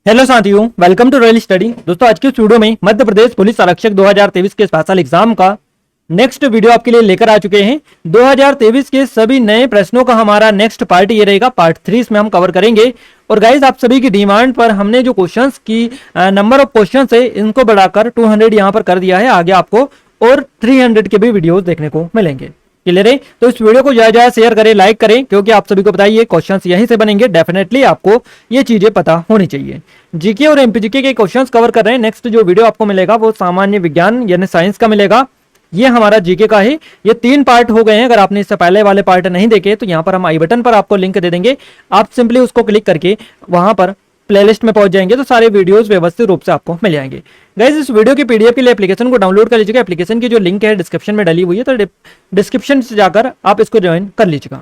Hello साथियों, welcome to royal study. दोस्तों, आज की इस वीडियो में मध्य प्रदेश पुलिस आरक्षक 2023 के स्पेशल एग्जाम का नेक्स्ट वीडियो आपके लिए लेकर आ चुके हैं। 2023 के सभी नए प्रश्नों का हमारा नेक्स्ट पार्ट ये रहेगा, पार्ट 3 इसमें हम कवर करेंगे। और गाइज, आप सभी की डिमांड पर हमने जो क्वेश्चंस की नंबर ऑफ क्वेश्चंस है इनको बढ़ाकर 200 यहाँ पर कर दिया है। आगे आपको और 300 के भी वीडियोस देखने को मिलेंगे। क्लियर है? तो इस वीडियो को ज्यादा शेयर करें, लाइक करें, क्योंकि आप सभी को पता है ये क्वेश्चंस यहीं से बनेंगे। डेफिनेटली आपको ये चीजें पता होनी चाहिए। जीके और एमपीजीके के क्वेश्चंस कवर कर रहे हैं। नेक्स्ट जो वीडियो आपको मिलेगा वो सामान्य विज्ञान यानी साइंस का मिलेगा। ये हमारा जीके का है। ये 3 पार्ट हो गए हैं। अगर आपने इससे पहले वाले पार्ट नहीं देखे तो यहाँ पर हम आई बटन पर आपको लिंक दे देंगे। आप सिंपली उसको क्लिक करके वहां पर प्लेलिस्ट में पहुंच जाएंगे तो सारे वीडियोस व्यवस्थित रूप से आपको मिल जाएंगे। गाइस, इस वीडियो की पीडीएफ के लिए एप्लीकेशन को डाउनलोड कर लीजिएगा। एप्लीकेशन की जो लिंक है डिस्क्रिप्शन में डली हुई है, तो डिस्क्रिप्शन से जाकर आप इसको ज्वाइन कर लीजिएगा।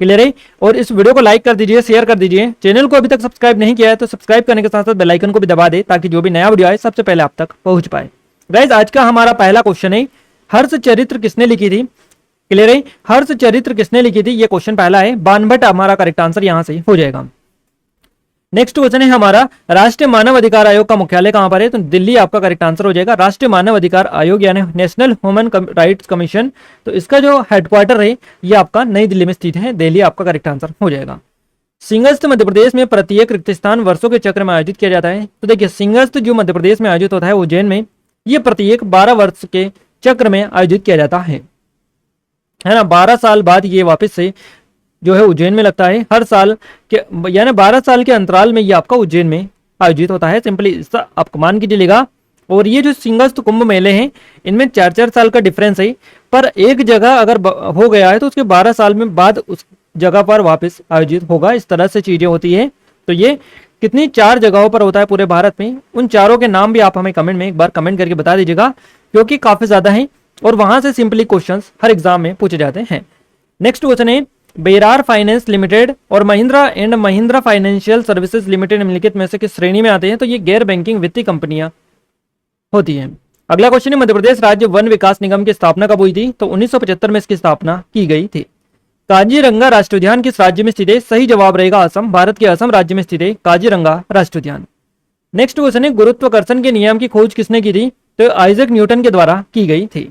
क्लियर है? और इस वीडियो को लाइक कर दीजिए, शेयर कर दीजिए। चैनल को अभी तक सब्सक्राइब नहीं किया है तो सब्सक्राइब करने के साथ साथ बेल आइकन को भी दबा दे, ताकि जो भी नया वीडियो आए सबसे पहले आप तक पहुंच पाए। गाइस, आज का हमारा पहला क्वेश्चन है, हर्ष चरित्र किसने लिखी थी? क्लियर है? हर्ष चरित्र किसने लिखी थी, ये क्वेश्चन पहला है। बानभट्ट हमारा करेक्ट आंसर यहां से हो जाएगा। नेक्स्ट क्वेश्चन है हमारा, राष्ट्रीय मानव अधिकार आयोग का मुख्यालय कहां पर है? तो दिल्ली आपका करेक्ट आंसर हो जाएगा। राष्ट्रीय मानव अधिकार आयोग यानी नेशनल ह्यूमन राइट्स कमीशन, तो इसका जो हेडक्वार्टर है ये आपका नई दिल्ली में स्थित है। दिल्ली आपका करेक्ट आंसर हो जाएगा। सिंहस्थ मध्य प्रदेश में प्रत्येक रिक्त स्थान वर्षों के चक्र में आयोजित किया जाता है। तो देखिए, सिंहस्थ जो मध्य प्रदेश में आयोजित होता है उज्जैन में, ये प्रत्येक 12 वर्ष के चक्र में आयोजित किया जाता है ना। 12 साल बाद ये वापस से जो है उज्जैन में लगता है। हर साल के यानी 12 साल के अंतराल में ये आपका उज्जैन में आयोजित होता है। सिंपली इसका आप मान कीजिएगा। और ये जो सिंहस्थ कुंभ मेले हैं इनमें 4-4 साल का डिफरेंस है, पर एक जगह अगर हो गया है तो उसके 12 साल में बाद उस जगह पर वापस आयोजित होगा। इस तरह से चीजें होती है। तो ये कितनी 4 जगहों पर होता है पूरे भारत में। उन चारों के नाम भी आप हमें कमेंट में एक बार कमेंट करके बता दीजिएगा, क्योंकि काफी ज्यादा है और वहां से सिंपली क्वेश्चन हर एग्जाम में पूछे जाते हैं। नेक्स्ट क्वेश्चन है, बेरार फाइनेंस लिमिटेड और Mahindra and Mahindra financial services limited निम्नलिखित में से किस श्रेणी में आते हैं? तो ये गैर बैंकिंग वित्तीय कंपनियां होती हैं। अगला क्वेश्चन है, मध्य प्रदेश राज्य वन विकास निगम की स्थापना कब हुई थी? तो 1975 में इसकी स्थापना की गई थी। काजीरंगा राष्ट्रीय उद्यान किस राज्य में स्थित है? सही जवाब रहेगा असम। भारत के असम राज्य में स्थित है काजीरंगा राष्ट्रीय उद्यान। नेक्स्ट क्वेश्चन है, गुरुत्वाकर्षण के नियम की खोज किसने की थी? तो आइजैक न्यूटन के द्वारा की गई थी।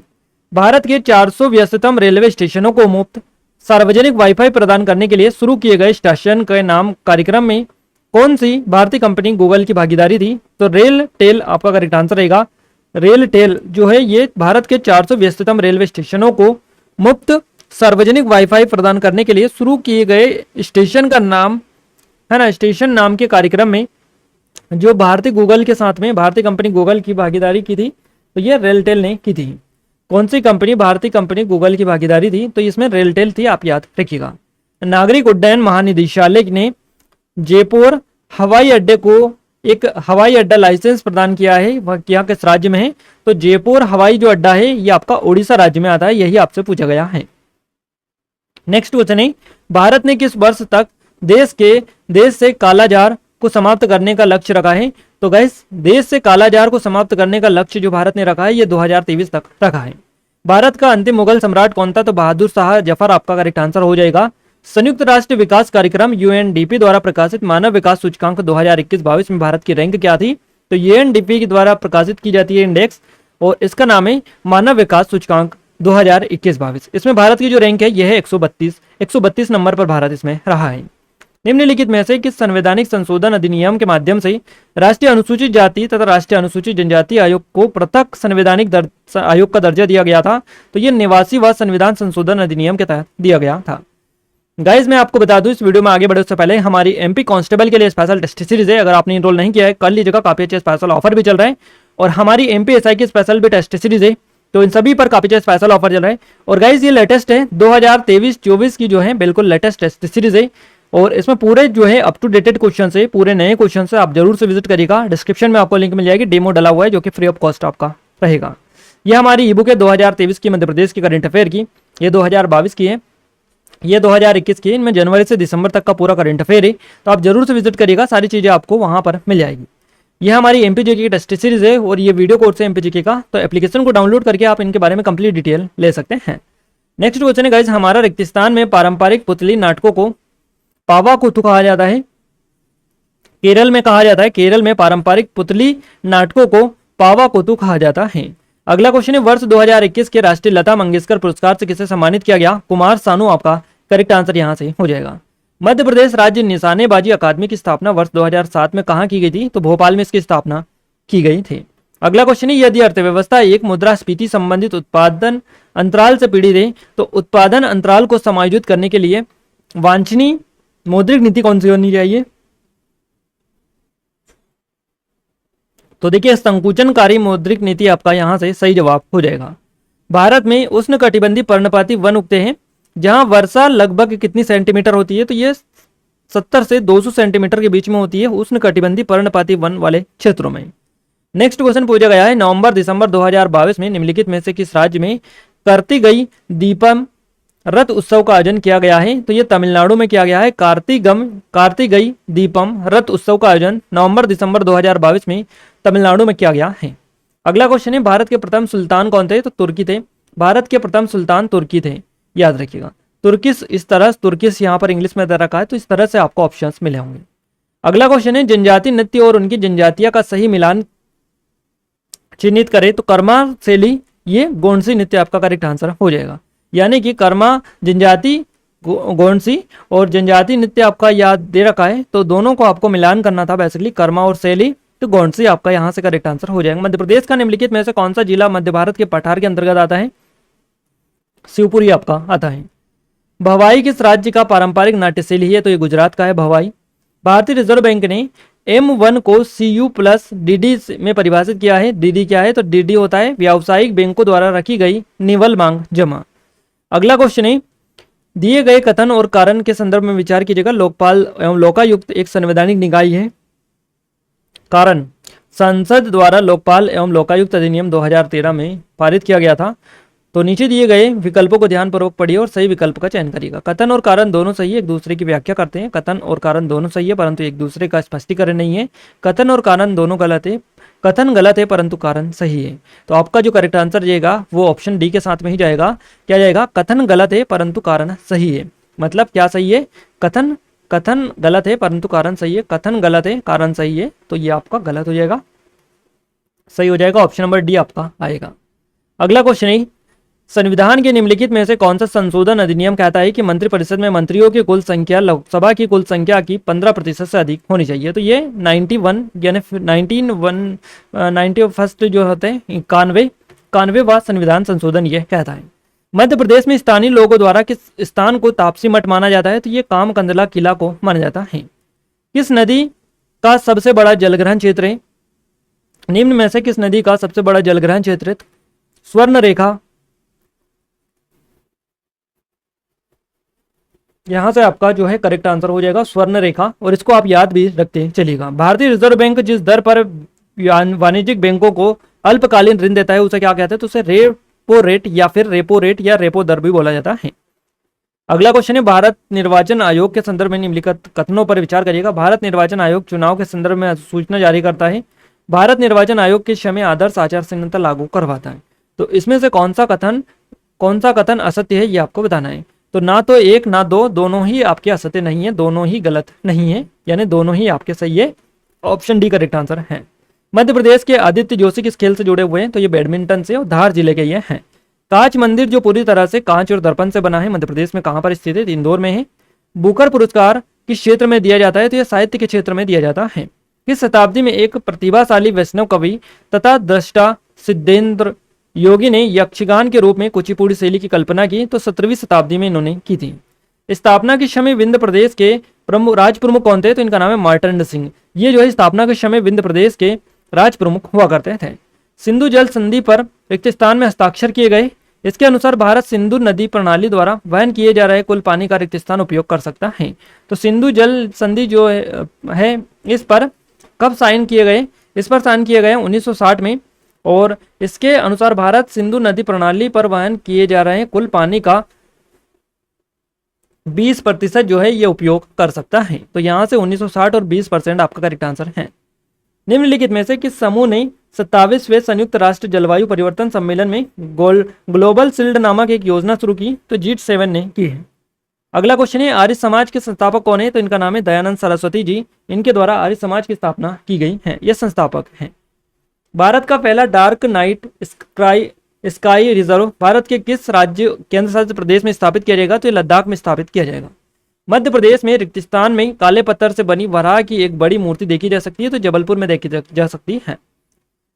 भारत के 400 व्यस्ततम रेलवे स्टेशनों को मुफ्त सार्वजनिक वाईफाई प्रदान करने के लिए शुरू किए गए स्टेशन के नाम कार्यक्रम में कौन सी भारतीय कंपनी गूगल की भागीदारी थी? तो रेल टेल आपका करेक्ट आंसर रहेगा। रेल टेल जो है ये भारत के 400 व्यस्ततम रेलवे स्टेशनों को मुफ्त सार्वजनिक वाईफाई प्रदान करने के लिए शुरू किए गए स्टेशन का नाम है ना। स्टेशन नाम के कार्यक्रम में जो भारतीय गूगल के साथ में भारतीय कंपनी गूगल की भागीदारी की थी, तो ये रेलटेल ने की थी। कौन सी कंपनी भारतीय कंपनी गूगल की भागीदारी थी? तो इसमें रेलटेल थी, आप याद रखिएगा। नागरिक उड्डयन महानिदेशालय ने जयपुर हवाई अड्डे को एक हवाई अड्डा लाइसेंस प्रदान किया है, वह क्या किस राज्य में है? तो जयपुर हवाई जो अड्डा है ये आपका उड़ीसा राज्य में आता है। यही आपसे पूछा गया है। नेक्स्ट क्वेश्चन है, भारत ने किस वर्ष तक देश से कालाजार को समाप्त करने का लक्ष्य रखा है? तो गाइस, देश से कालाजार को समाप्त करने का लक्ष्य जो भारत ने रखा है ये 2023 तक रखा है। भारत का अंतिम मुगल सम्राट कौन था? तो बहादुर शाह जफर आपका करेक्ट आंसर हो जाएगा। संयुक्त राष्ट्र विकास कार्यक्रम यूएनडीपी द्वारा प्रकाशित मानव विकास सूचकांक 2021-22 में भारत की रैंक क्या थी? तो यूएनडीपी के द्वारा प्रकाशित की जाती है इंडेक्स, और इसका नाम है मानव विकास सूचकांक 2021-22। इसमें भारत की जो रैंक है यह है 132 नंबर पर भारत इसमें रहा है। निम्नलिखित में से किस संवैधानिक संशोधन अधिनियम के माध्यम से राष्ट्रीय अनुसूचित जाति तथा राष्ट्रीय अनुसूचित जनजाति आयोग को पृथक संवैधानिक आयोग का दर्जा दिया गया था? तो ये निवासी व संविधान संशोधन अधिनियम के तहत दिया गया था। गाइज, मैं आपको बता दूं इस वीडियो में आगे बढ़े उससे पहले हमारी एमपी कांस्टेबल के लिए स्पेशल टेस्ट सीरीज है। अगर आपने इनरोल नहीं किया है कर लीजिएगा, काफी अच्छे स्पेशल ऑफर भी चल रहे हैं। और हमारी एमपी एसआई की स्पेशल भी टेस्ट सीरीज है, तो इन सभी पर काफी अच्छे स्पेशल ऑफर चल रहे हैं। और गाइज, ये लेटेस्ट है 2023-24 की जो है बिल्कुल लेटेस्ट टेस्ट सीरीज है, और इसमें पूरे जो है अप टू डेटेड क्वेश्चन है, पूरे नए क्वेश्चन है। आप जरूर से विजिट करिएगा। डिस्क्रिप्शन में आपको लिंक मिल जाएगी, डेमो डला हुआ है जो कि फ्री ऑफ कॉस्ट आपका रहेगा। ये हमारी ई बुक है 2023 की मध्य प्रदेश की करंट अफेयर की, ये 2022 की है, ये 2021 की है। इनमें जनवरी से दिसंबर तक का पूरा करंट अफेयर है, तो आप जरूर से विजिट करिएगा, सारी चीजें आपको वहां पर मिल जाएगी। ये हमारी एमपीजीके की टेस्ट सीरीज है और ये वीडियो कोर्स है एमपीजीके का, तो एप्लीकेशन को डाउनलोड करके आप इनके बारे में कंप्लीट डिटेल ले सकते हैं। नेक्स्ट क्वेश्चन है गाइज, हमारा रेगिस्तान में पारंपरिक पुतली नाटकों को पावा कुथु कहा जाता है? केरल में कहा जाता है, केरल में पारंपरिक पुतली नाटकों को पावा कोतु कहा जाता है। अगला क्वेश्चन है, वर्ष 2021 के राष्ट्रीय लता मंगेशकर पुरस्कार से किसे सम्मानित किया गया? कुमार सानू आपका करेक्ट आंसर यहां से हो जाएगा। मध्य प्रदेश राज्य निशानेबाजी अकादमी की स्थापना वर्ष 2007 में कहां की गई थी? तो भोपाल में इसकी स्थापना की गई थी। अगला क्वेश्चन है, यदि अर्थव्यवस्था एक मुद्रास्फीति संबंधित उत्पादन अंतराल से पीड़ित है तो उत्पादन अंतराल को समायोजित करने के लिए वांछनीय मौद्रिक नीति कौन सी होनी चाहिए? तो देखिए, संकुचनकारी मौद्रिक नीति आपका यहां से सही जवाब हो जाएगा। भारत में उष्णकटिबंधीय पर्णपाती वन उगते हैं जहां वर्षा लगभग कितनी सेंटीमीटर होती है? तो ये 70 से 200 सेंटीमीटर के बीच में होती है उष्णकटिबंधीय पर्णपाती वन वाले क्षेत्रों में। नेक्स्ट क्वेश्चन पूछा गया है, नवंबर दिसंबर 2022 में निम्नलिखित में से किस राज्य में कार्तिगई दीपम रथ उत्सव का आयोजन किया गया है? तो ये तमिलनाडु में किया गया है। कार्तिगई दीपम रथ उत्सव का आयोजन नवंबर दिसंबर 2022 में तमिलनाडु में किया गया है। अगला क्वेश्चन है, भारत के प्रथम सुल्तान कौन थे? तो तुर्की थे। भारत के प्रथम सुल्तान तुर्की थे, याद रखिएगा। तुर्किश, इस तरह तुर्किश यहाँ पर इंग्लिश में दे रखा है, तो इस तरह से आपको ऑप्शंस मिले होंगे। अगला क्वेश्चन है, जनजाति नृत्य और उनकी जनजातियां का सही मिलान चिन्हित करें? तो कर्मा शैली, ये गोंडसी नृत्य आपका करेक्ट आंसर हो जाएगा। यानी कि कर्मा जनजाति गोंडसी और जनजाति नृत्य आपका याद दे रखा है, तो दोनों को आपको मिलान करना था बेसिकली, कर्मा और शैली, तो गोंडसी आपका यहां से करेक्ट आंसर हो जाएगा। मध्य प्रदेश का निम्नलिखित में से कौन सा जिला मध्य भारत के पठार के अंतर्गत आता है? शिवपुरी आपका आता है। भवाई किस राज्य का पारंपरिक नाट्य शैली है? तो ये गुजरात का है भवाई। भारतीय रिजर्व बैंक ने M1 को CU प्लस DD में परिभाषित किया है। DD क्या है? तो DD होता है व्यावसायिक बैंकों द्वारा रखी गई निवल मांग जमा। अगला क्वेश्चन है, दिए गए कथन और कारण के संदर्भ में विचार कीजिएगा। लोकपाल एवं लोकायुक्त एक संवैधानिक निकाय है। कारण, संसद द्वारा लोकपाल एवं लोकायुक्त अधिनियम 2013 में पारित किया गया था। तो नीचे दिए गए विकल्पों को ध्यानपूर्वक पढ़िए और सही विकल्प का चयन करिएगा। कथन और कारण दोनों सही है, एक दूसरे की व्याख्या करते हैं। कथन और कारण दोनों सही है परंतु एक दूसरे का स्पष्टीकरण नहीं है। कथन और कारण दोनों गलत है, कथन गलत है परंतु कारण सही है। तो आपका जो करेक्ट आंसर जाएगा वो ऑप्शन डी के साथ में ही जाएगा। क्या जाएगा? कथन गलत है परंतु कारण सही है। मतलब क्या सही है? कथन गलत है परंतु कारण सही है। कथन गलत है, कारण सही है, तो ये आपका गलत हो जाएगा, सही हो जाएगा। ऑप्शन नंबर डी आपका आएगा। अगला क्वेश्चन है, संविधान के निम्नलिखित में से कौन सा संशोधन अधिनियम कहता है कि मंत्रिपरिषद में मंत्रियों की कुल संख्या लोकसभा की कुल संख्या की 15% से अधिक होनी चाहिए? तो ये 91 यानी 91 जो होते हैं 91वां संविधान संशोधन ये कहता है। मध्य प्रदेश में स्थानीय लोगों द्वारा किस स्थान को तापसी मठ माना जाता है? तो ये कामकंदला किला को माना जाता है। किस नदी का सबसे बड़ा जलग्रहण क्षेत्र है? निम्न में से किस नदी का सबसे बड़ा जलग्रहण क्षेत्र है? स्वर्ण रेखा, यहां से आपका जो है करेक्ट आंसर हो जाएगा स्वर्ण रेखा, और इसको आप याद भी रखते चलिएगा। भारतीय रिजर्व बैंक जिस दर पर वाणिज्यिक बैंकों को अल्पकालीन ऋण देता है उसे क्या कहते हैं? तो उसे रेपो रेट या फिर रेपो रेट या रेपो दर भी बोला जाता है। अगला क्वेश्चन है, भारत निर्वाचन आयोग के संदर्भ में निम्नलिखित कथनों पर विचार करिएगा। भारत निर्वाचन आयोग चुनाव के संदर्भ में सूचना जारी करता है। भारत निर्वाचन आयोग के समय आदर्श आचार संहिता लागू करवाता है। तो इसमें से कौन सा कथन असत्य है ये आपको बताना है। तो ना तो एक ना दो, दोनों ही आपके असत्य नहीं है, दोनों ही गलत नहीं है, यानी दोनों ही आपके सही है। ऑप्शन डी करेक्ट आंसर है। मध्य प्रदेश के आदित्य जोशी किस खेल से जुड़े हुए हैं? तो ये बैडमिंटन से और धार जिले के ये हैं। कांच मंदिर जो पूरी तरह से कांच और दर्पण से बना है मध्य प्रदेश में कहां पर स्थित है? इंदौर में है। बुकर पुरस्कार किस क्षेत्र में दिया जाता है? तो यह साहित्य के क्षेत्र में दिया जाता है। किस शताब्दी में एक प्रतिभाशाली वैष्णव कवि तथा दृष्टा सिद्धेंद्र योगी ने यक्षगान के रूप में कुचिपुड़ी शैली की कल्पना की? तो 17वीं शताब्दी में इन्होंने की थी। स्थापना के समय विंध्य प्रदेश के राज प्रमुख कौन थे? तो इनका नाम है मार्तंड सिंह। ये जो है स्थापना के समय विंध्य प्रदेश के राज प्रमुख हुआ करते थे। सिंधु जल संधि पर रिक्त स्थान में हस्ताक्षर किए गए। इसके अनुसार भारत सिंधु नदी प्रणाली द्वारा वहन किए जा रहे कुल पानी का रिक्त स्थान उपयोग कर सकता है। तो सिंधु जल संधि जो है इस पर कब साइन किए गए? इस पर साइन किए गए 1960 में, और इसके अनुसार भारत सिंधु नदी प्रणाली पर वहन किए जा रहे कुल पानी का 20% जो है ये उपयोग कर सकता है। तो यहां से 1960 और 20% आपका करेक्ट आंसर है। निम्नलिखित में से किस समूह ने 27वें संयुक्त राष्ट्र जलवायु परिवर्तन सम्मेलन में ग्लोबल शील्ड नामक एक योजना शुरू की? तो G7 ने की है। अगला क्वेश्चन है आर्य समाज के संस्थापक कौन है? तो इनका नाम है दयानंद सरस्वती जी। इनके द्वारा आर्य समाज की स्थापना की गई है, ये संस्थापक हैं। भारत का पहला dark night sky reserve Bharat के किस राज्य केंद्र शासित प्रदेश में स्थापित किया जाएगा? तो ये लद्दाख में स्थापित किया जाएगा। मध्य प्रदेश में रेगिस्तान में काले पत्थर से बनी वराह की एक बड़ी मूर्ति देखी जा सकती है, तो जबलपुर में देखी जा सकती है।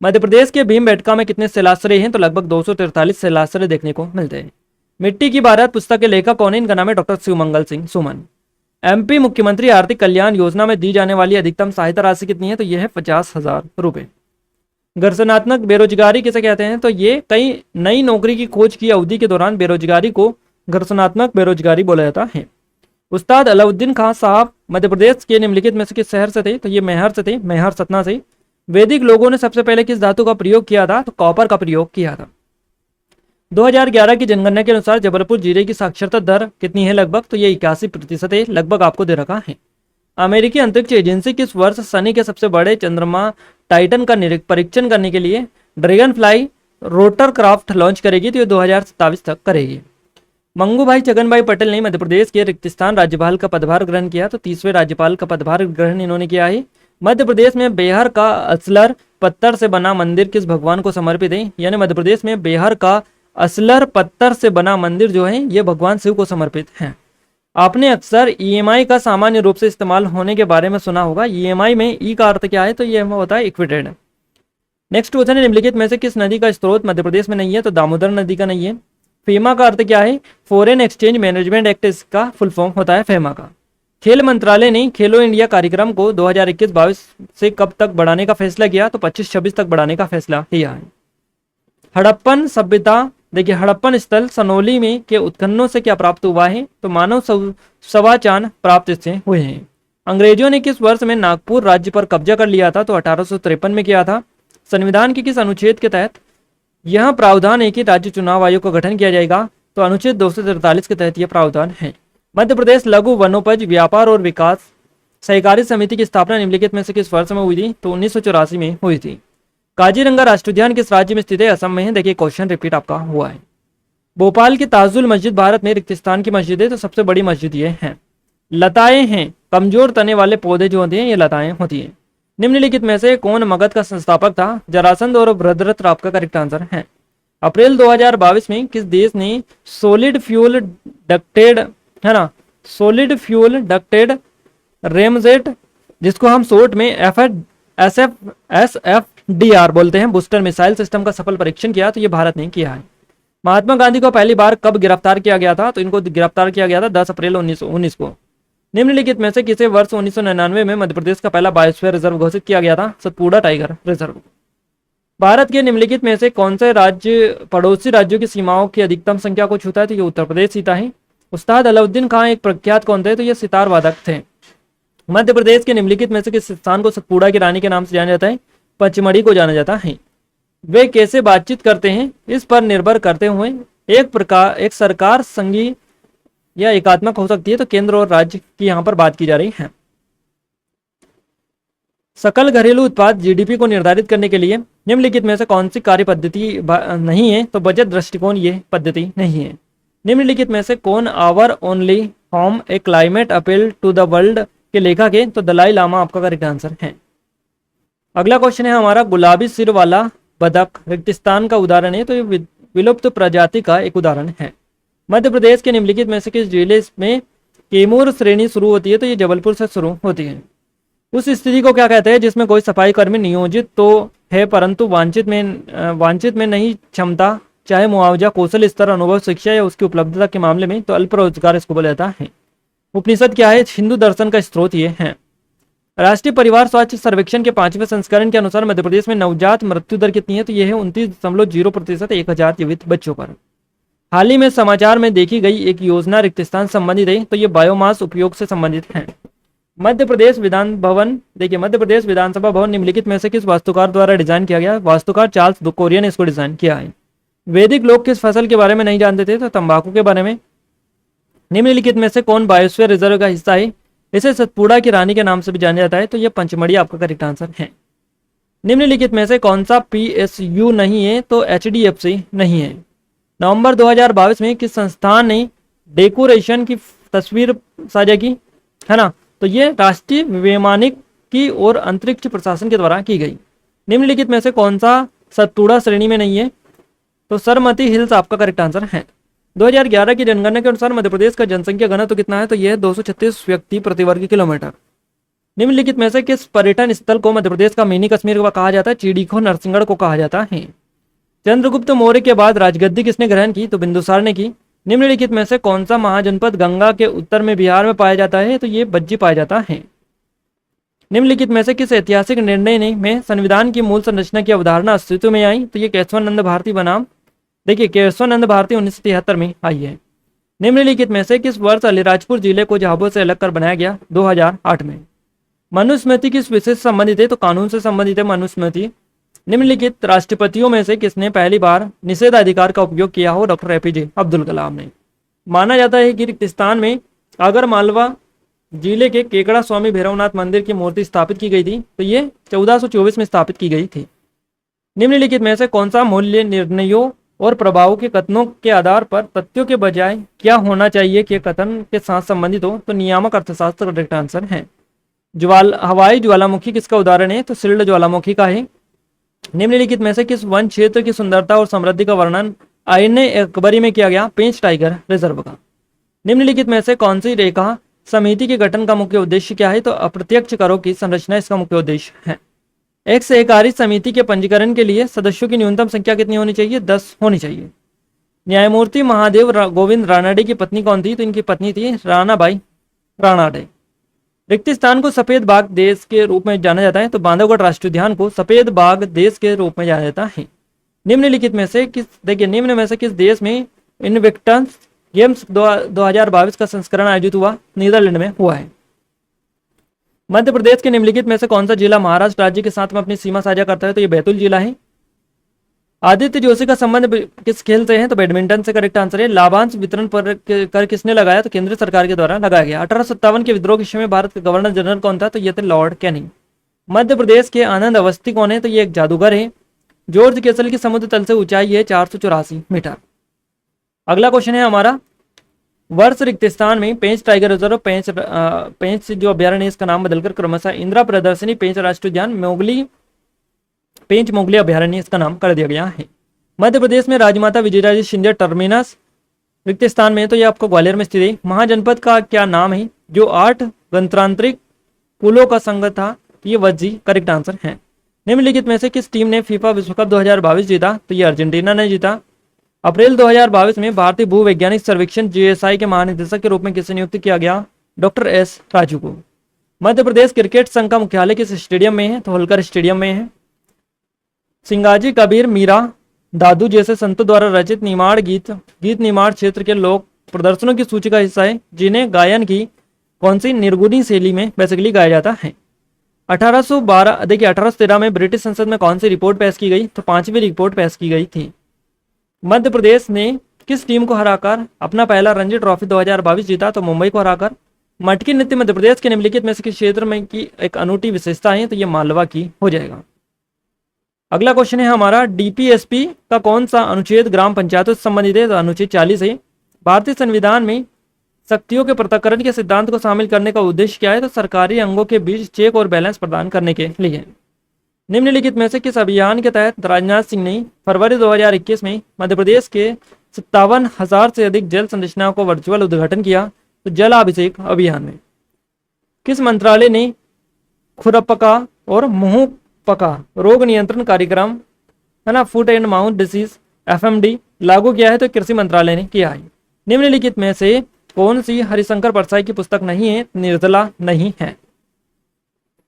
मध्य प्रदेश के भीमबेटका में कितने शिलाश्रय हैं? तो लगभग 243 शिलाश्रय देखने को मिलते हैं। मिट्टी की भारत पुस्तक के लेखक कौन है? इनका नाम है डॉक्टर शिवमंगल सिंह सुमन। एमपी मुख्यमंत्री आर्थिक कल्याण योजना में दी जाने वाली अधिकतम सहायता राशि कितनी है? तो यह है 50,000 रुपए। घर्षणात्मक बेरोजगारी किसे कहते हैं? तो ये कई नई नौकरी की खोज की अवधि के दौरान बेरोजगारी को घर्षणात्मक बेरोजगारी बोला जाता है। उस्ताद अलाउद्दीन खान साहब मध्य प्रदेश के निम्नलिखित में से किस शहर से थे? तो ये मैहर से थे, मैहर सतना से। वैदिक लोगों ने सबसे पहले किस धातु का प्रयोग किया था? तो कॉपर का प्रयोग किया था। 2011 की जनगणना के अनुसार जबलपुर जिले की साक्षरता दर कितनी है लगभग? तो ये 81% है, लगभग आपको दे रखा है। अमेरिकी अंतरिक्ष एजेंसी किस वर्ष शनि के सबसे बड़े चंद्रमा टाइटन का परीक्षण करने के लिए dragon fly rotor craft launch करेगी? तो ये 2027 तक करेगी। मंगू भाई छगन भाई पटेल ने मध्य प्रदेश के रेगिस्तान राज्यपाल का पदभार ग्रहण किया, तो 30वें राज्यपाल का पदभार ग्रहण इन्होंने किया है। मध्य प्रदेश में बेहर का असलर पत्थर से बना मंदिर किस भगवान को समर्पित है? यानी मध्य प्रदेश में बेहर का असलर पत्थर से बना मंदिर जो है ये भगवान शिव को समर्पित है। आपने अक्सर ईएमआई का सामान्य रूप से इस्तेमाल होने के बारे में सुना होगा। ईएमआई में ई का अर्थ क्या है? तो ये होता है इक्विटेड। नेक्स्ट क्वेश्चन है निम्नलिखित में से किस नदी का स्रोत मध्य प्रदेश में नहीं है? तो दामोदर नदी का नहीं है। फेमा का अर्थ क्या है? फॉरेन एक्सचेंज मैनेजमेंट एक्ट इसका फुल फॉर्म होता है फेमा का। खेल मंत्रालय ने खेलो इंडिया कार्यक्रम को 2021-22 से कब तक बढ़ाने का फैसला किया? तो 25-26 तक बढ़ाने का फैसला किया है। हड़प्पन सभ्यता, देखिए हड़प्पन स्थल सनोली में के उत्खननों से क्या प्राप्त हुआ है? तो मानव सवाचान प्राप्त इससे हुए हैं। अंग्रेजों ने किस वर्ष में नागपुर राज्य पर कब्जा कर लिया था? तो 1853 में किया था। संविधान के किस अनुच्छेद के तहत यह प्रावधान है कि राज्य चुनाव आयोग का गठन किया जाएगा? तो अनुच्छेद 243 के तहत यह प्रावधान है। मध्य प्रदेश लघु वनोपज व्यापार और विकास सहकारी समिति की स्थापना निम्नलिखित में से किस वर्ष में हुई थी? तो 1984 में हुई थी। काजीरंगा राष्ट्रीय उद्यान किस राज्य में स्थित है? असम में है। देखिए क्वेश्चन रिपीट आपका हुआ है। भोपाल की ताजुल मस्जिद भारत में रेगिस्तान की मस्जिद है, तो सबसे बड़ी मस्जिद ये है। लताएं हैं, कमजोर तने वाले पौधे जो होते हैं ये लताएं होती हैं। निम्नलिखित में से कौन मगध का संस्थापक था? जरासंध और भद्रथ आपका करेक्ट आंसर है। अप्रैल 2022 में किस देश ने सॉलिड फ्यूल डक्टेड, है ना, सॉलिड फ्यूल डक्टेड रेमजेट, जिसको हम शॉर्ट में SFDR बोलते हैं, बूस्टर मिसाइल सिस्टम का सफल परीक्षण किया? तो ये भारत ने किया है। महात्मा गांधी को पहली बार कब गिरफ्तार किया गया था? तो इनको गिरफ्तार किया गया था 10 अप्रैल 1919 को। निम्नलिखित में से किसे वर्ष 1999 में मध्य प्रदेश का पहला बायोस्फीयर रिजर्व घोषित किया गया था? Satpura tiger reserve. भारत के निम्नलिखित में से कौन से राज्य पड़ोसी राज्यों की सीमाओं की अधिकतम संख्या को छूता है? तो ये उत्तर प्रदेश सीता है। उस्ताद अलाउद्दीन खान एक प्रख्यात कौन थे? तो ये सितार वादक थे। मध्य प्रदेश के निम्नलिखित में से किस स्थान को सतपुड़ा की रानी के नाम से जाना जाता है? पचमढ़ी को जाना जाता है। वे कैसे बातचीत करते हैं इस पर निर्भर करते हुए एक सरकार संघीय या एकात्मक हो सकती है, तो केंद्र और राज्य की यहाँ पर बात की जा रही है। सकल घरेलू उत्पाद जीडीपी को निर्धारित करने के लिए निम्नलिखित में से कौन सी कार्य पद्धति नहीं है? तो बजट दृष्टिकोण ये पद्धति नहीं है। निम्नलिखित में से कौन our only home a climate appeal to the world के लेखक है? तो दलाई लामा आपका करेक्ट आंसर है। अगला क्वेश्चन है हमारा गुलाबी सिर वाला बदक रेगिस्तान का उदाहरण है? तो ये विलुप्त प्रजाति का एक उदाहरण है। मध्य प्रदेश के निम्नलिखित में से किस जिले में कैमूर श्रेणी शुरू होती है? तो ये जबलपुर से शुरू होती है। उस स्थिति को क्या कहते हैं जिसमें कोई सफाई कर्मी नियोजित तो है परंतु वांछित में नहीं क्षमता, चाहे मुआवजा, कौशल स्तर, अनुभव, शिक्षा या उसकी उपलब्धता के मामले में? तो अल्प रोजगार इसको बोला जाता है। उपनिषद क्या है? हिंदू दर्शन का स्रोत ये है। राष्ट्रीय परिवार स्वास्थ्य सर्वेक्षण के 5वें संस्करण के अनुसार मध्य प्रदेश में नवजात मृत्यु दर कितनी है? तो यह है 29.0% 1000 जीवित बच्चों पर। हाल ही में समाचार में देखी गई एक योजना रेगिस्तान संबंधित है, तो ये बायोमास उपयोग से संबंधित है। मध्य प्रदेश विधान भवन, देखिए मध्य प्रदेश विधानसभा भवन निम्नलिखित में से किस वास्तुकार द्वारा डिजाइन किया गया? वास्तुकार चार्ल्स दुकोरिया ने इसको डिजाइन किया है। वैदिक लोग किस फसल के बारे में नहीं जानते थे? तो तंबाकू के बारे में। निम्नलिखित में से कौन बायोस्फीयर रिजर्व का हिस्सा है? इसे सतपुड़ा की रानी के नाम से भी जाना जाता है, तो यह पंचमढ़ी आपका करेक्ट आंसर है। निम्नलिखित में से कौन सा PSU नहीं है? तो HDFC नहीं है। नवंबर 2022 में किस संस्थान ने डेकोरेशन की तस्वीर साझा की, है ना। तो ये राष्ट्रीय वैमानिकी और अंतरिक्ष प्रशासन के द्वारा की गई। निम्नलिखित में से कौन सा सतपुड़ा श्रेणी में नहीं है? तो सरमती हिल्स आपका करेक्ट आंसर है। 2011 की जनगणना के अनुसार मध्य प्रदेश का जनसंख्या घनत्व कितना है? तो यह 236 व्यक्ति प्रति वर्ग किलोमीटर। निम्नलिखित में से किस पर्यटन स्थल को मध्य प्रदेश का मिनी कश्मीर कहा जाता है? चीड़ी को, नरसिंहगढ़ को कहा जाता है। चंद्रगुप्त मौर्य के बाद राजगद्दी किसने ग्रहण की? तो बिंदुसार ने की। निम्नलिखित में से कौन सा महाजनपद गंगा के उत्तर में बिहार में पाया जाता है? तो ये बज्जी पाया जाता है। निम्नलिखित में से किस ऐतिहासिक निर्णय ने में संविधान की मूल संरचना की अवधारणा अस्तित्व में आई? तो ये केशवानंद भारती बनाम, देखिए केशवानंद भारती 1973 में आई है। निम्नलिखित में से किस वर्ष अलीराजपुर जिले को झाबुआ से अलग कर बनाया गया? 2008 में। मनुस्मृति किस विषय से संबंधित है? तो कानून से संबंधित है मनुस्मृति। निम्नलिखित राष्ट्रपतियों में से किसने पहली बार निषेधाधिकार का उपयोग किया हो? डॉक्टर एपीजे अब्दुल कलाम ने। माना जाता है कि रिक्तिस्तान में आगर मालवा जिले के केकड़ा स्वामी भैरवनाथ मंदिर की मूर्ति स्थापित की गई थी। तो ये 1424 में स्थापित की गई थी। निम्नलिखित में से कौन सा मूल्य निर्णयों और प्रभावों के कथनों के आधार पर तथ्यों के बजाय क्या होना चाहिए कि कथन के साथ संबंधित हो? तो नियामक अर्थशास्त्र का करेक्ट आंसर है। हवाई ज्वालामुखी किसका उदाहरण है? तो सिल्ड ज्वालामुखी का है। निम्नलिखित में से किस वन क्षेत्र की सुंदरता और समृद्धि का वर्णन आईने अकबरी में किया गया? पेंच टाइगर रिजर्व का। निम्नलिखित में से कौन सी रेखा समिति के गठन का मुख्य उद्देश्य क्या है? तो अप्रत्यक्ष करों की संरचना इसका मुख्य उद्देश्य है। एक सहकारी समिति के पंजीकरण के लिए सदस्यों की न्यूनतम संख्या कितनी होनी चाहिए? 10 होनी चाहिए। न्यायमूर्ति महादेव गोविंद रानाडे की पत्नी कौन थी? तो इनकी पत्नी थी रानाबाई रानाडे। रिक्तिस्तान को सफेद बाघ देश के रूप में जाना जाता है। तो बांधवगढ़ राष्ट्रीय उद्यान को सफेद बाघ देश के रूप में जाना जाता है। निम्नलिखित में से किस, देखिए निम्न में से किस देश में इन्विक्टस गेम्स 2022 का संस्करण आयोजित हुआ? नीदरलैंड में हुआ है। मध्य प्रदेश के निम्नलिखित में से कौन सा जिला महाराष्ट्र राज्य के साथ में अपनी सीमा साझा करता है? तो ये बैतूल जिला है। आदित्य जोशी का संबंध किस खेल से है? तो बैडमिंटन से करेक्ट आंसर है। लाभांश वितरण पर कर किसने लगाया? तो केंद्र सरकार के द्वारा लगाया गया। 1857 के विद्रोह के समय भारत के गवर्नर जनरल कौन था? तो ये थे लॉर्ड कैनिंग। मध्य प्रदेश के आनंद अवस्थी कौन है? तो ये एक जादूगर है। जॉर्ज कैसल की समुद्र तल से ऊंचाई है 484 मीटर। अगला क्वेश्चन है हमारा, वर्ष रिक्तिस्तान में पेंच टाइगर रिजर्व, पेंच जो अभ्यारण्य इसका नाम बदलकर क्रमशः इंदिरा प्रदर्शनी, पेंच राष्ट्रीय उद्यान, पेंच मोगली अभ्यारण्य इसका नाम कर दिया गया है। मध्य प्रदेश में राजमाता विजयराजे सिंधिया टर्मिनस रिक्तिस्तान में, तो यह आपको ग्वालियर में स्थित है। महाजनपद का क्या नाम है जो 8 गणतांत्रिक पुलों का संघ था? ये वज्जी करेक्ट आंसर है। निम्नलिखित में से किस टीम ने फीफा विश्व कप 2022 जीता? तो ये अर्जेंटीना ने जीता। अप्रैल 2022 में भारतीय भूवैज्ञानिक सर्वेक्षण जीएसआई के महानिदेशक के रूप में किसे नियुक्त किया गया? डॉक्टर एस राजू को। मध्य प्रदेश क्रिकेट संघ का मुख्यालय किस स्टेडियम में है? तो होलकर स्टेडियम में है। सिंगाजी, कबीर, मीरा, दादू जैसे संतों द्वारा रचित निर्माण गीत निर्माण क्षेत्र के लोक प्रदर्शनों की सूची का हिस्सा है, जिन्हें गायन की कौन सी निर्गुणी शैली में बेसिकली गाया जाता है। 1812 देखिए 1813 में ब्रिटिश संसद में कौन सी रिपोर्ट पेश की गई? तो 5वीं रिपोर्ट पेश की गई थी। मध्य प्रदेश ने किस टीम को हराकर अपना पहला रणजी ट्रॉफी 2022 जीता? तो मुंबई को हराकर। मटकी नृत्य मध्य प्रदेश के निम्नलिखित में से किस क्षेत्र में की एक अनूठी विशेषता है? तो ये मालवा की हो जाएगा। अगला क्वेश्चन है हमारा, डीपीएसपी का कौन सा अनुच्छेद ग्राम पंचायतों से संबंधित है? तो अनुच्छेद 40 है। भारतीय संविधान में शक्तियों के पृथक्करण के सिद्धांत को शामिल करने का उद्देश्य क्या है? तो सरकारी अंगों के बीच चेक और बैलेंस प्रदान करने के लिए। निम्नलिखित में से किस अभियान के तहत राजनाथ सिंह ने फरवरी 2021 में मध्य प्रदेश के 57,000 से अधिक जल संरचनाओं को वर्चुअल उद्घाटन किया? तो जल अभिषेक अभियान में। किस मंत्रालय ने खुरपका और मुंहपका रोग नियंत्रण कार्यक्रम, है ना, foot and mouth disease FMD लागू किया है? तो कृषि मंत्रालय ने किया है। निम्नलिखित में से कौन सी हरिशंकर परसाई की पुस्तक नहीं है? निर्जला नहीं है।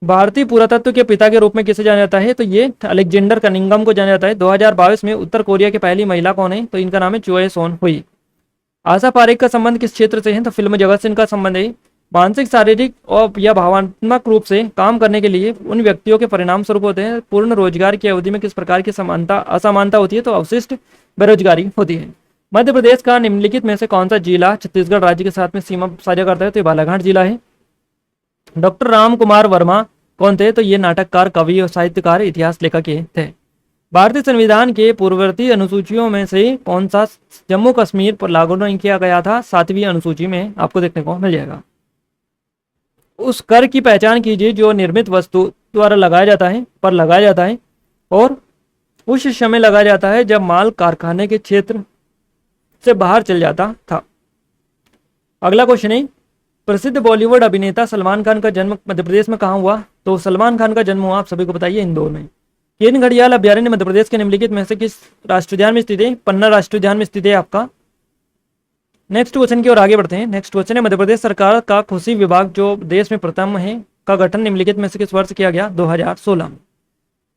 भारतीय पुरातत्व के पिता के रूप में किसे जाना जाता है? तो ये अलेक्जेंडर कनिंघम को जाना जाता है। 2022 में उत्तर कोरिया की पहली महिला कौन है? तो इनका नाम है चोए सोन हुई। आशा पारेख का संबंध किस क्षेत्र से है? तो फिल्म जगत से इनका संबंध है। मानसिक, शारीरिक और या भावनात्मक रूप से काम करने के लिए उन व्यक्तियों के परिणाम स्वरूप होते हैं। पूर्ण रोजगार की अवधि में किस प्रकार की असमानता होती है? तो अवशिष्ट बेरोजगारी होती है। मध्य प्रदेश का निम्नलिखित में से कौन सा जिला छत्तीसगढ़ राज्य के साथ में सीमा साझा करता है? तो बालाघाट जिला है। डॉक्टर राम कुमार वर्मा कौन थे? तो ये नाटककार, कवि और साहित्यकार, इतिहास लेखक थे। भारतीय संविधान के पूर्ववर्ती अनुसूचियों में से कौन सा जम्मू कश्मीर पर लागू नहीं किया गया था? 7वीं अनुसूची में आपको देखने को मिल जाएगा। उस कर की पहचान कीजिए जो निर्मित वस्तु द्वारा लगाया जाता है और उस समय लगाया जाता है जब माल कारखाने के क्षेत्र से बाहर चल जाता था। अगला क्वेश्चन है, प्रसिद्ध बॉलीवुड अभिनेता सलमान खान का जन्म मध्य प्रदेश में कहाँ हुआ? तो सलमान खान का जन्म हुआ, आप सभी को बताइए, इंदौर में। केन घड़ियाल अभ्यारण्य मध्य प्रदेश के निम्नलिखित में से किस राष्ट्रीय उद्यान में स्थित है? पन्ना राष्ट्रीय उद्यान में स्थित है आपका। नेक्स्ट क्वेश्चन की ओर आगे बढ़ते हैं। नेक्स्ट क्वेश्चन है, मध्य प्रदेश सरकार का कृषि विभाग जो देश में प्रथम है का गठन निम्नलिखित में से किस वर्ष किया गया? 2016 में।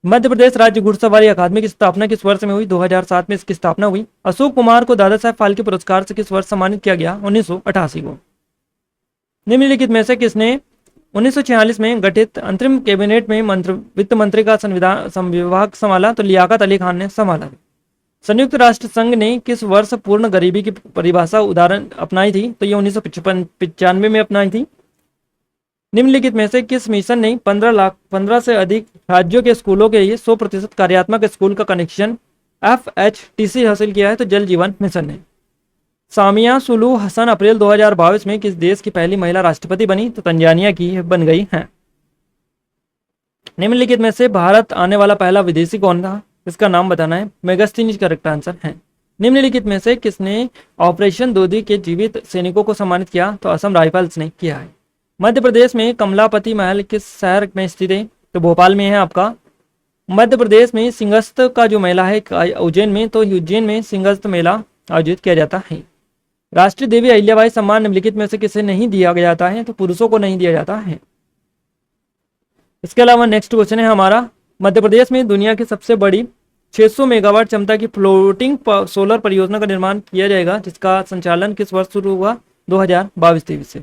मध्य प्रदेश राज्य घुड़सवारी अकादमी की स्थापना किस वर्ष में हुई? 2007 में इसकी स्थापना हुई। अशोक कुमार को दादा साहब फाल्के पुरस्कार से किस वर्ष सम्मानित किया गया? 1988 को। निम्नलिखित में से किसने 1946 में गठित अंतरिम कैबिनेट में वित्त मंत्री का संविभाग संभाला? तो लियाकत अली खान ने संभाला। संयुक्त राष्ट्र संघ ने किस वर्ष पूर्ण गरीबी की परिभाषा उदाहरण अपनाई थी? तो ये 1995 में अपनाई थी। निम्नलिखित में से किस मिशन ने 15 से अधिक राज्यों के स्कूलों के लिए 100% कार्यात्मक स्कूल का कनेक्शन FHTC हासिल किया है? तो जल जीवन मिशन ने। सामिया सुलू हसन अप्रैल 2022 में किस देश की पहली महिला राष्ट्रपति बनी? तो तंजानिया की बन गई हैं। निम्नलिखित में से भारत आने वाला पहला विदेशी कौन था? इसका नाम बताना है। मेगास्टीनिज करेक्ट आंसर है। निम्नलिखित में से किसने ऑपरेशन दोदी के जीवित सैनिकों को सम्मानित किया? तो असम राइफल्स ने किया है। मध्य प्रदेश में कमलापति महल किस शहर में स्थित है? तो भोपाल में है आपका। मध्य प्रदेश में सिंहस्थ का जो मेला है उज्जैन में, तो उज्जैन में सिंहस्थ मेला आयोजित किया जाता है। राष्ट्रीय देवी अहिल्याबाई सम्मान निम्नलिखित में से किसे नहीं दिया जाता है? तो पुरुषों को नहीं दिया जाता है। इसके अलावा नेक्स्ट क्वेश्चन है हमारा, मध्य प्रदेश में दुनिया की सबसे बड़ी 600 मेगावाट क्षमता की फ्लोटिंग सोलर परियोजना का निर्माण किया जाएगा, जिसका संचालन किस वर्ष शुरू हुआ? 2022-23 से।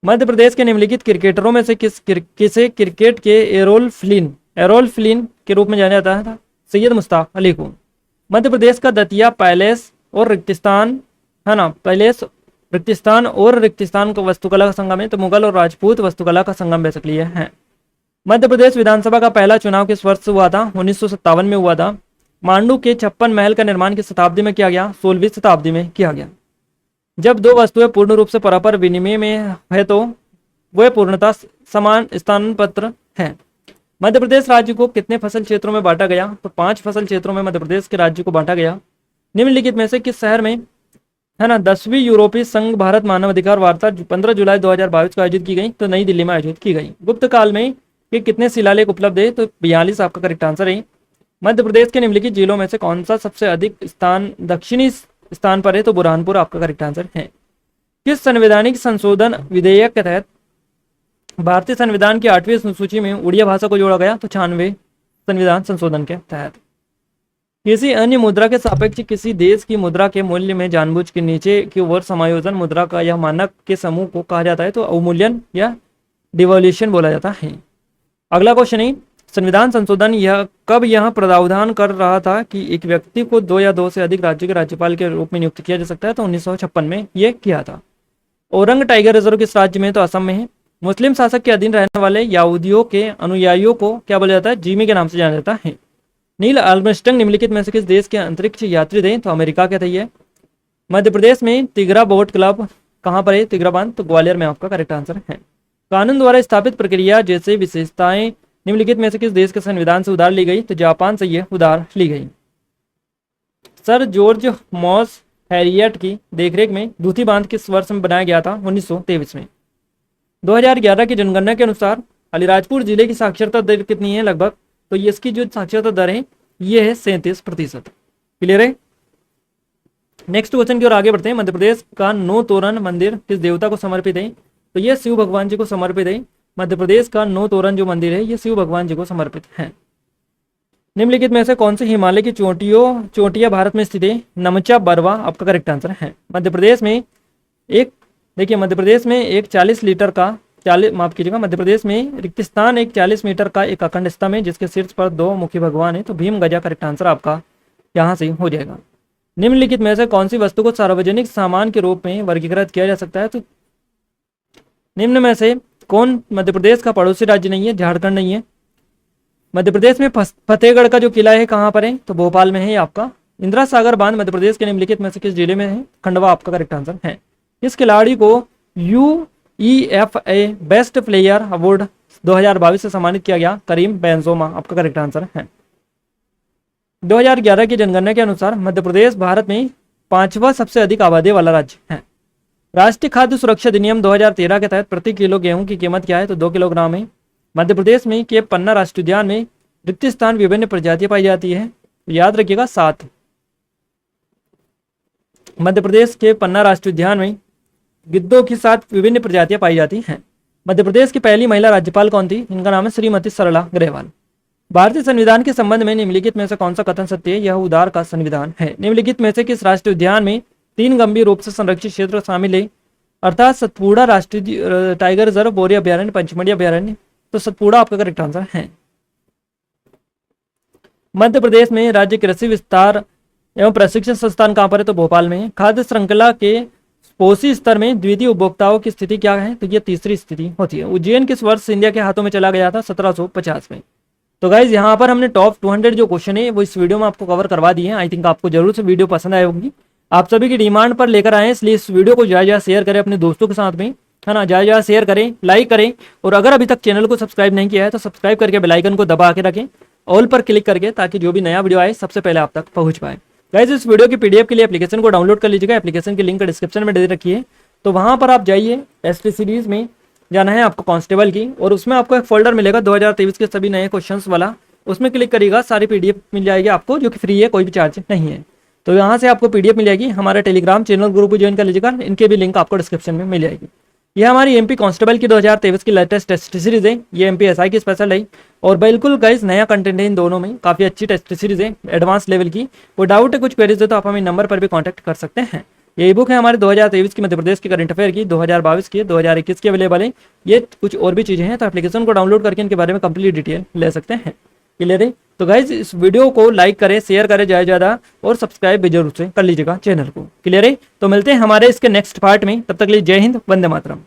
मध्य प्रदेश के निम्नलिखित क्रिकेटरों में से किसे क्रिकेट के एरोल फ्लिन के रूप में जाना जाता था? सैयद मुश्ताक अली को। मध्य प्रदेश का दतिया पैलेस और रिक्तिस्तान है ना, पैलेस रिक्तिस्तान का वस्तुकला का संगम है, तो मुगल और राजपूत वस्तुकला का संगम बेसिकली है। मध्य प्रदेश विधानसभा का पहला चुनाव किस वर्ष हुआ था? 1957 में हुआ था। मांडू के 56 महल का निर्माण किस शताब्दी में किया गया? 16वीं शताब्दी में किया गया। जब दो वस्तुएं पूर्ण रूप से परस्पर विनिमय में है तो वह पूर्णतः समान स्थान पत्र है। मध्य प्रदेश राज्य को कितने फसल क्षेत्रों में बांटा गया? तो 5 फसल क्षेत्रों में मध्य प्रदेश के राज्य को बांटा गया। निम्नलिखित में से किस शहर में है ना 10वीं यूरोपीय संघ भारत मानव अधिकार वार्ता 15 जुलाई 2022 को आयोजित की गई? तो नई दिल्ली में आयोजित की गई। गुप्त काल में ये कितने शिलालेख उपलब्ध है? तो 42 आपका करेक्ट आंसर है। मध्य प्रदेश के निम्नलिखित जिलों में से कौन सा सबसे अधिक स्थान दक्षिणी स्थान पर है? तो बुरहानपुर आपका करेक्ट आंसर है। किस संवैधानिक संशोधन विधेयक के तहत भारतीय संविधान की 8वीं अनुसूची में उड़िया भाषा को जोड़ा गया? तो 96 संविधान संशोधन के तहत। किसी अन्य मुद्रा के सापेक्ष किसी देश की मुद्रा के मूल्य में जानबूझ के नीचे की ओर समायोजन मुद्रा का या मानक के समूह को कहा जाता है? तो अवमूल्यन या डिवॉल्यूशन बोला जाता है। अगला क्वेश्चन है, संविधान संशोधन कब यह प्रावधान कर रहा था कि एक व्यक्ति को 2 या 2 से अधिक राज्य के राज्यपाल के रूप में नियुक्त किया जा सकता है? तो 1956 में यह किया था। औरंग टाइगर रिजर्व किस राज्य में? तो असम में है। मुस्लिम शासक के अधीन रहने वाले यहूदियों के अनुयायियों को क्या बोला जाता है? जिमी के नाम से जाना जाता है। नील आर्मस्ट्रांग निम्नलिखित में से किस देश के अंतरिक्ष यात्री थे? तो अमेरिका के थे ये। मध्य प्रदेश में तिगरा बोट क्लब कहाँ पर है? तिगरा बांध, तो ग्वालियर में आपका करेक्ट आंसर है। कानून द्वारा स्थापित प्रक्रिया जैसे विशेषताएं निम्नलिखित में से किस देश के संविधान से उधार ली गई? तो जापान से यह उधार ली गई। सर जॉर्ज मॉस हैरियट की देखरेख में दूधी बांध किस वर्ष में बनाया गया था? 1923 में। 2011 की जनगणना के अनुसार अलीराजपुर जिले की साक्षरता दर कितनी है लगभग? तो ये इसकी जो साक्षरता दर है ये है 37%। क्लियर है। नेक्स्ट क्वेश्चन की ओर आगे बढ़ते हैं। मध्य प्रदेश का 9 तोरण मंदिर किस देवता को समर्पित है? तो ये शिव भगवान जी को समर्पित है। मध्य प्रदेश का 9 तोरण जो मंदिर है ये शिव भगवान जी को समर्पित है। निम्नलिखित में से कौन सी हिमालय की चोटियां भारत में स्थित है? नमचा बरवा आपका करेक्ट आंसर है। मध्य प्रदेश में एक 40 लीटर का माफ कीजिएगा, मध्य प्रदेश में रिक्तिस्तान एक 40 मीटर का एक अखंड स्तंभ है जिसके शीर्ष पर 2 मुखी भगवान है। तो भीम गजा करेक्ट आंसर आपका यहाँ से हो जाएगा। निम्नलिखित में से कौन सी वस्तु को सार्वजनिक सामान के रूप में वर्गीकृत किया जा सकता है? तो निम्न में से कौन मध्य प्रदेश का पड़ोसी राज्य नहीं है? झारखंड नहीं है। मध्य प्रदेश में फतेहगढ़ का जो किला है कहाँ पर है, तो भोपाल में है आपका। इंदिरा सागर बांध मध्य प्रदेश के निम्नलिखित में से किस जिले में है, खंडवा आपका करेक्ट आंसर है। इस खिलाड़ी को UEFA बेस्ट प्लेयर अवार्ड 2022 से सम्मानित किया गया, करीम बेंजोमा आपका करेक्ट आंसर है। 2011 की जनगणना के अनुसार मध्य प्रदेश भारत में 5वां सबसे अधिक आबादी वाला राज्य है। राष्ट्रीय खाद्य सुरक्षा अधिनियम 2013 के तहत प्रति किलो गेहूं की कीमत क्या है, तो 2 किलोग्राम है। मध्य प्रदेश में के पन्ना राष्ट्रीय उद्यान में रिक्त स्थान विभिन्न प्रजातियां पाई जाती है, याद रखिएगा 7। मध्य प्रदेश के पन्ना राष्ट्रीय उद्यान में गिद्धों की 7 विभिन्न प्रजातियां पाई जाती हैं। मध्य प्रदेश की पहली महिला राज्यपाल कौन थी, इनका नाम है श्रीमती सरला ग्रेवाल। भारतीय संविधान के संबंध में निम्नलिखित में से कौन सा कथन सत्य है, यह उदार का संविधान है। निम्नलिखित में से किस राष्ट्रीय उद्यान में 3 गंभीर रूप से संरक्षित क्षेत्र शामिल है, अर्थात सतपुड़ा राष्ट्रीय टाइगर रिजर्व, बोरी अभ्यारण्य, पंचमढ़ी अभ्यारण्य, तो सतपुड़ा आपका करेक्ट आंसर है। मध्य प्रदेश में राज्य कृषि विस्तार एवं प्रशिक्षण संस्थान कहां पर है, तो भोपाल में है। खाद्य श्रृंखला के पोषी स्तर में द्वितीय उपभोक्ताओं की स्थिति क्या है, तो ये तीसरी स्थिति होती है। उज्जैन किस वर्ष इंडिया के हाथों में चला गया था, 1750 में। तो गाइज यहाँ पर हमने टॉप 200 जो क्वेश्चन है वो इस वीडियो में आपको कवर करवा दिए हैं। आई थिंक आपको जरूर से वीडियो पसंद आए होगी। आप सभी की डिमांड पर लेकर आए, इसलिए इस वीडियो को ज्यादा शेयर करें अपने दोस्तों के साथ में, है ना, ज्यादा शेयर करें, लाइक करें, और अगर अभी तक चैनल को सब्सक्राइब नहीं किया है तो सब्सक्राइब करके बेल आइकन को दबा के रखें, ऑल पर क्लिक करके, ताकि जो भी नया वीडियो आए सबसे पहले आप तक पहुंच पाए। गाइज इस वीडियो की PDF के लिए एप्लीकेशन को डाउनलोड कर लीजिएगा। एप्लीकेशन की लिंक डिस्क्रिप्शन में दे रखी है, तो वहां पर आप जाइए। ST सीरीज में जाना है आपको कांस्टेबल की, और उसमें आपको एक फोल्डर मिलेगा 2023 के सभी नए क्वेश्चंस वाला, उसमें क्लिक करिएगा, सारी PDF मिल जाएगी आपको, जो कि फ्री है, कोई भी चार्ज नहीं है। तो यहाँ से आपको PDF मिल जाएगी। हमारा टेलीग्राम चैनल ग्रुप ज्वाइन कर लीजिएगा, इनके भी लिंक आपको डिस्क्रिप्शन में मिल जाएगी। ये हमारी MP कांस्टेबल की 2023 की लेटेस्ट टेस्ट सीरीज है, ये MP SI की स्पेशल है, और बिल्कुल गाइस नया कंटेंट है इन दोनों में, काफी अच्छी टेस्ट सीरीज है, एडवांस लेवल की। कोई डाउट है, कुछ क्वेरीज है, तो आप हमें नंबर पर भी कॉन्टैक्ट कर सकते हैं। ये बुक है हमारे 2023 की मध्य प्रदेश की करंट अफेयर की, 2022 की, 2021 की अवेलेबल है। ये कुछ और भी चीजें हैं, तो एप्लीकेशन को डाउनलोड करके इनके बारे में कंप्लीट डिटेल ले सकते हैं। क्लियर है? तो गाइज इस वीडियो को लाइक करें, शेयर करें ज़्यादा, और सब्सक्राइब भी जरूर से कर लीजिएगा चैनल को। क्लियर है? तो मिलते हैं हमारे इसके नेक्स्ट पार्ट में, तब तक के लिए जय हिंद, वंदे मातरम।